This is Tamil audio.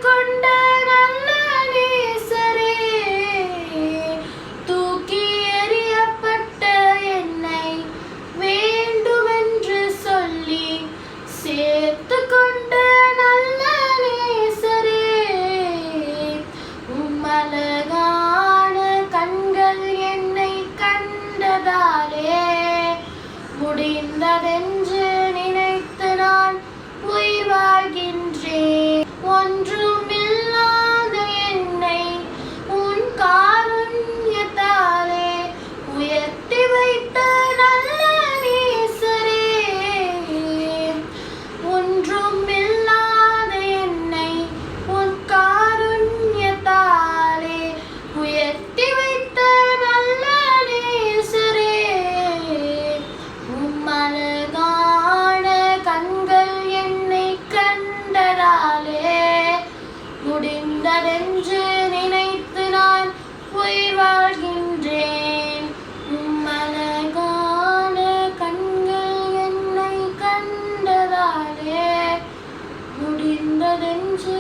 கொண்ட நல்ல நேசரே, தூக்கி எறியப்பட்ட என்னை வேண்டுமென்று சொல்லி சேர்த்து கொண்ட நல்ல நேசரே, உம்மழகான கண்கள் என்னை கண்டதாலே முடிந்ததென்று நினைத்து நான் உயிர் வாழ்கின்றேன். ஒன்றுமில்லாத என்னை உன் காருண்யத்தாலே உயர்த்தி வைத்த நல்ல நேசரே, ஒன்றுமில்லாத என்னை உன் காருண்யத்தாலே உயர்த்தி வைத்த நல்ல நேசரே, உம்மழகான கண்கள் என்னை கண்டதாலே முடிந்ததென்று நினைத்து நான் உயிர் வாழ்கின்றேன். உம்மழகான கண்கள் என்னை கண்டதாலே முடிந்ததென்று